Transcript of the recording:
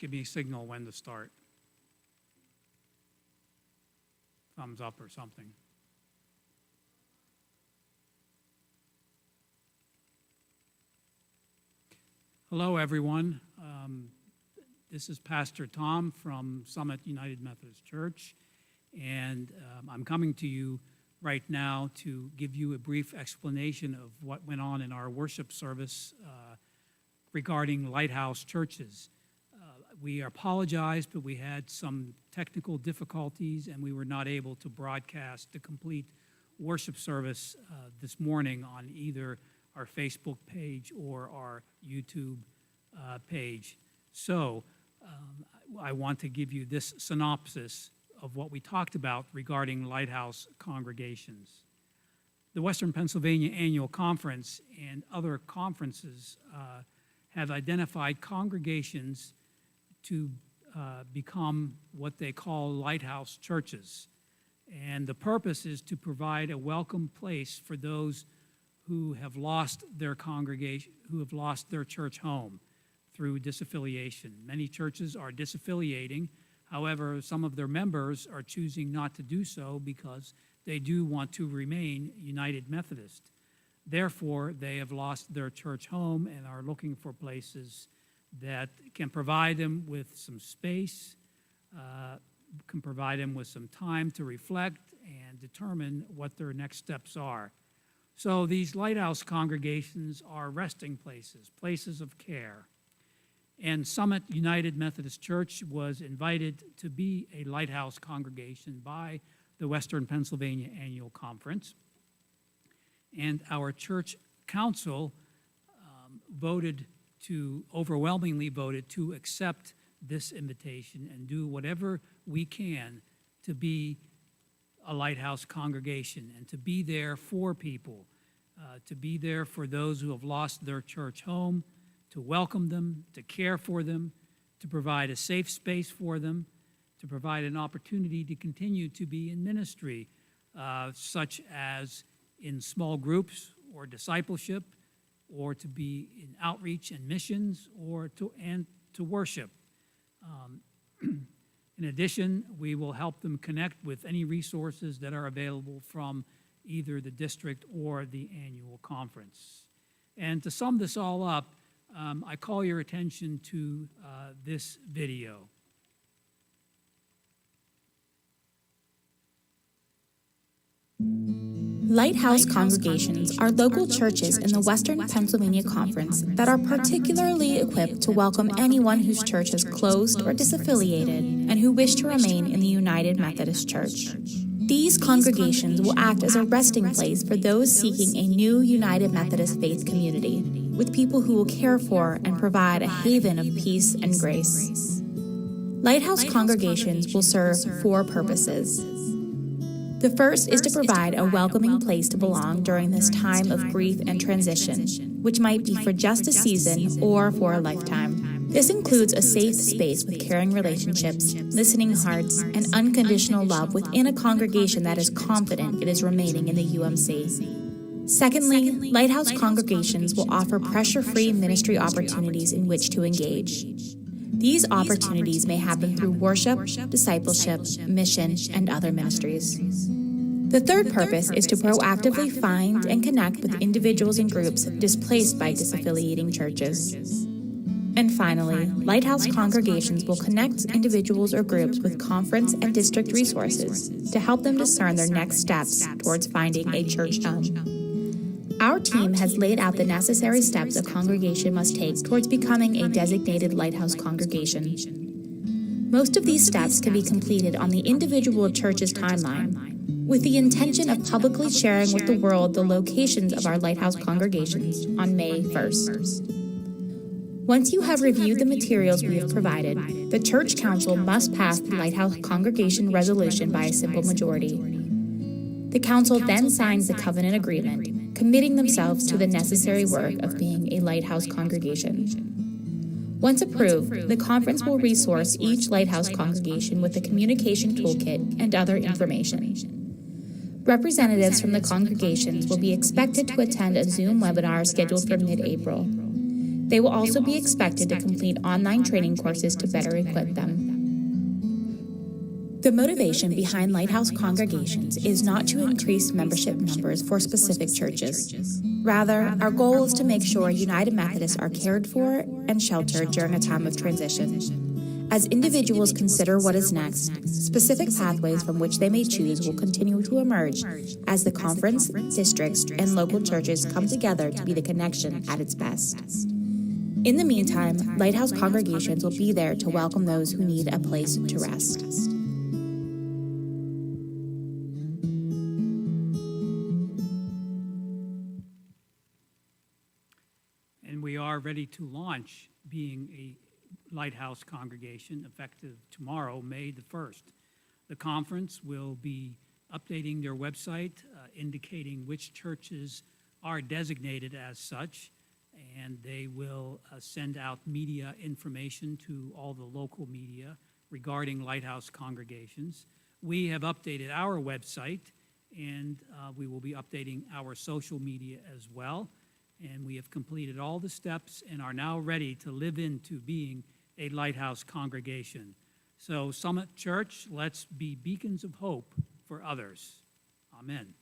give me a signal when to start. Thumbs up or something. Hello, everyone. This is Pastor Tom from Summit United Methodist Church, and I'm coming to you right now to give you a brief explanation of what went on in our worship service regarding Lighthouse churches. We apologize, but we had some technical difficulties, and we were not able to broadcast the complete worship service this morning on either our Facebook page or our YouTube page. So I want to give you this synopsis of what we talked about regarding Lighthouse congregations. The Western Pennsylvania Annual Conference and other conferences have identified congregations to become what they call lighthouse churches. And the purpose is to provide a welcome place for those who have lost their congregation, who have lost their church home through disaffiliation. Many churches are disaffiliating. However, some of their members are choosing not to do so because they do want to remain United Methodist. Therefore, they have lost their church home and are looking for places that can provide them with some space, can provide them with some time to reflect and determine what their next steps are. So these lighthouse congregations are resting places, places of care. And Summit United Methodist Church was invited to be a lighthouse congregation by the Western Pennsylvania Annual Conference. And our church council overwhelmingly voted to accept this invitation and do whatever we can to be a lighthouse congregation and to be there for people, to be there for those who have lost their church home, to welcome them, to care for them, to provide a safe space for them, to provide an opportunity to continue to be in ministry, such as in small groups or discipleship, or to be in outreach and missions, or to worship. In addition, we will help them connect with any resources that are available from either the district or the annual conference. And to sum this all up, I call your attention to this video. Lighthouse congregations are local churches in the Western Pennsylvania Conference that are particularly equipped to welcome anyone whose church has closed or disaffiliated and who wish to remain in the United Methodist Church. These congregations will act as a resting place for those seeking a new United Methodist faith community, with people who will care for and provide a haven of peace and grace. Lighthouse congregations will serve 4 purposes. The first is to provide a welcoming place to belong during this time of grief and transition, which might be for just a season or for a lifetime. This includes a safe space with caring relationships, listening hearts, and unconditional love within a congregation that is confident it is remaining in the UMC. Secondly, Lighthouse congregations will offer pressure-free ministry opportunities in which to engage. These opportunities may happen through worship, discipleship, mission, and other ministries. The third purpose is to proactively find and connect with individuals and groups displaced by disaffiliating churches. And finally, Lighthouse congregations will connect individuals or groups with conference and district resources to help them discern their next steps towards finding a church home. Our team has laid out the necessary steps a congregation must take towards becoming a designated Lighthouse congregation. Most of these steps can be completed on the individual church's timeline, with the intention of publicly sharing with the world the locations of our Lighthouse congregations on May 1st. Once you have reviewed the materials we have provided, the Church Council must pass the Lighthouse Congregation Resolution by a simple majority. The Council then signs the covenant agreement, committing themselves to the necessary work of being a Lighthouse congregation. Once approved, the conference will resource each Lighthouse congregation with a communication toolkit and other information. Representatives from the congregations will be expected to attend a Zoom webinar scheduled for mid-April. They will also be expected to complete online training courses to better equip them. The motivation behind Lighthouse congregations is not to increase membership numbers for specific churches. Rather, our goal is to make sure United Methodists are cared for and sheltered during a time of transition. As individuals consider what is next, specific pathways from which they may choose will continue to emerge as the conference, districts, and local churches come together to be the connection at its best. In the meantime, Lighthouse congregations will be there to welcome those who need a place to rest. We are ready to launch being a Lighthouse congregation effective tomorrow, May the 1st. The conference will be updating their website, indicating which churches are designated as such, and they will send out media information to all the local media regarding Lighthouse congregations. We have updated our website, and we will be updating our social media as well. And we have completed all the steps and are now ready to live into being a Lighthouse congregation. So, Summit Church, let's be beacons of hope for others. Amen.